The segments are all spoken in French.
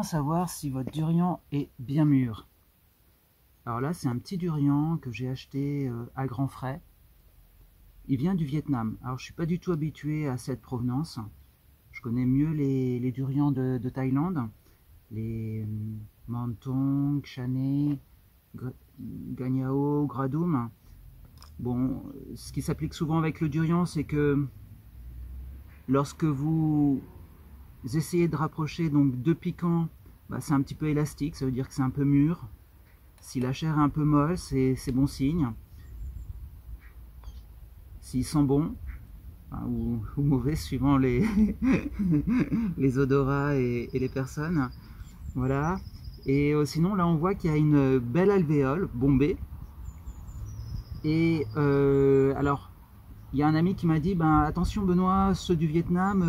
Comment savoir si votre durian est bien mûr? Alors là, c'est un petit durian que j'ai acheté à grands frais. Il vient du Vietnam. Alors je suis pas du tout habitué à cette provenance. Je connais mieux les durians de Thaïlande, les Mantong, Chanay, Ganyao, Gradum. Bon, ce qui s'applique souvent avec le durian, c'est que lorsque vous essayez de rapprocher donc deux piquants, bah, c'est un petit peu élastique, ça veut dire que c'est un peu mûr. Si la chair est un peu molle, c'est bon signe. S'il sent bon, enfin, ou mauvais suivant les, les odorats et les personnes. Voilà. Et sinon là on voit qu'il y a une belle alvéole bombée. Et alors il y a un ami qui m'a dit ben, attention Benoît, ceux du Vietnam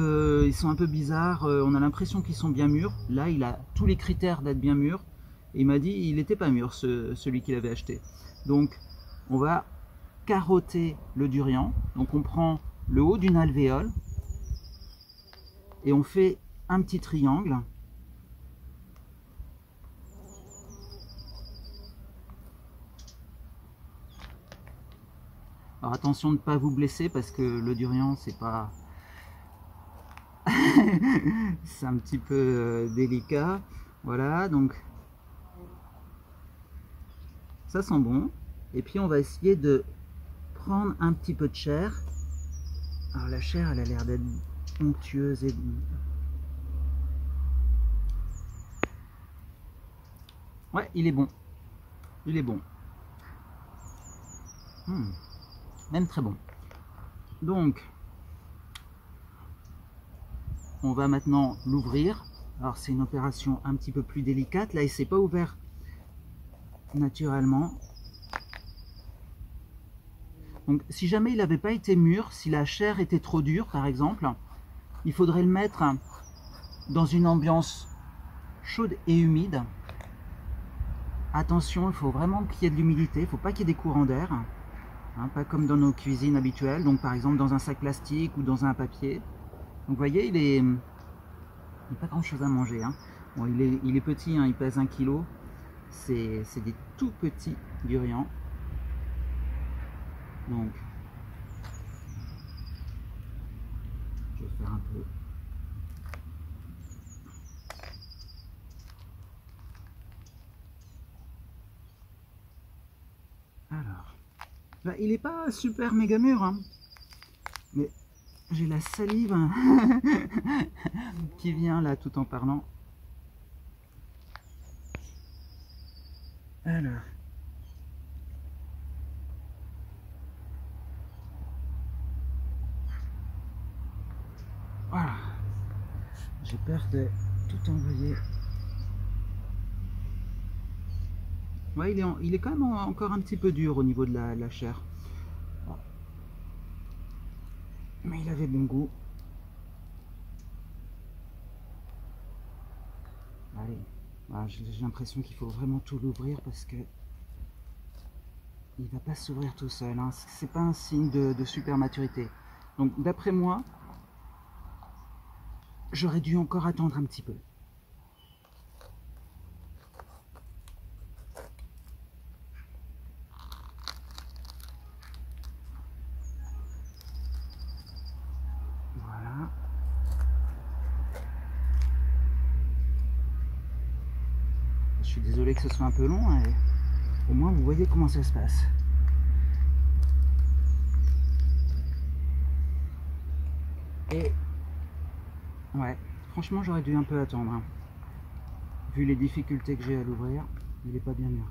ils sont un peu bizarres, on a l'impression qu'ils sont bien mûrs. Là il a tous les critères d'être bien mûr. Et il m'a dit il n'était pas mûr celui qu'il avait acheté. Donc on va carotter le durian. Donc on prend le haut d'une alvéole et on fait un petit triangle. Alors attention de ne pas vous blesser parce que le durian c'est pas c'est un petit peu délicat. Voilà, donc ça sent bon. Et puis on va essayer de prendre un petit peu de chair. Alors la chair elle a l'air d'être onctueuse et ouais, il est bon. Il est bon. Même très bon. Donc on va maintenant l'ouvrir. Alors c'est une opération un petit peu plus délicate. Là il s'est pas ouvert naturellement. Donc si jamais il n'avait pas été mûr, si la chair était trop dure par exemple, il faudrait le mettre dans une ambiance chaude et humide. Attention, il faut vraiment qu'il y ait de l'humidité, il ne faut pas qu'il y ait des courants d'air, hein, pas comme dans nos cuisines habituelles, donc par exemple dans un sac plastique ou dans un papier. Donc vous voyez, il n'est pas grand chose à manger. Hein. Bon, il est petit, hein, il pèse 1 kg, c'est des tout petits durians. Donc, je vais faire un peu. Alors, là, il n'est pas super méga mûr, hein, mais j'ai la salive qui vient là tout en parlant. Alors. Voilà. J'ai peur de tout envoyer. Ouais, il est quand même encore un petit peu dur au niveau de la chair. Mais il avait bon goût. Allez, voilà, j'ai l'impression qu'il faut vraiment tout l'ouvrir parce que il va pas s'ouvrir tout seul. Hein. C'est pas un signe de super maturité. Donc d'après moi, j'aurais dû encore attendre un petit peu. Voilà. Je suis désolé que ce soit un peu long, mais au moins vous voyez comment ça se passe. Et ouais, franchement j'aurais dû un peu attendre. Hein. Vu les difficultés que j'ai à l'ouvrir, il n'est pas bien mûr.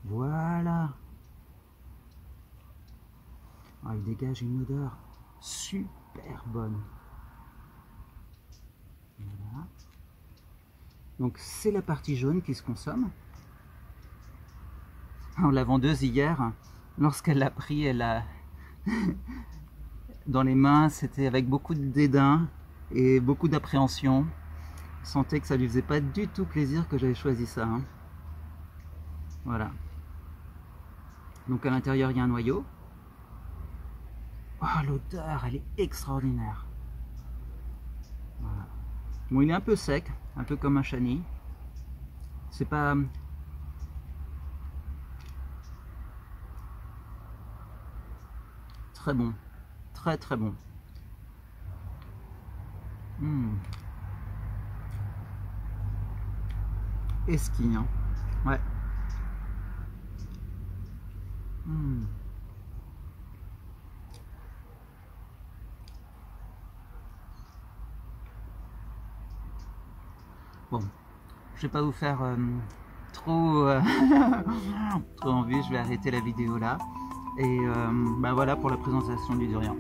Voilà. Ah, il dégage une odeur super bonne. Voilà. Donc c'est la partie jaune qui se consomme. Alors, la vendeuse hier, lorsqu'elle l'a pris, elle a dans les mains, c'était avec beaucoup de dédain et beaucoup d'appréhension. On sentait que ça lui faisait pas du tout plaisir que j'avais choisi ça. Hein. Voilà. Donc à l'intérieur, il y a un noyau. Oh, l'odeur, elle est extraordinaire. Voilà. Bon, il est un peu sec, un peu comme un chenille. C'est pas... Très bon. Très très bon. Esquille, hein. Ouais. Bon, je vais pas vous faire trop, trop envie, je vais arrêter la vidéo là. Et ben voilà pour la présentation du durian.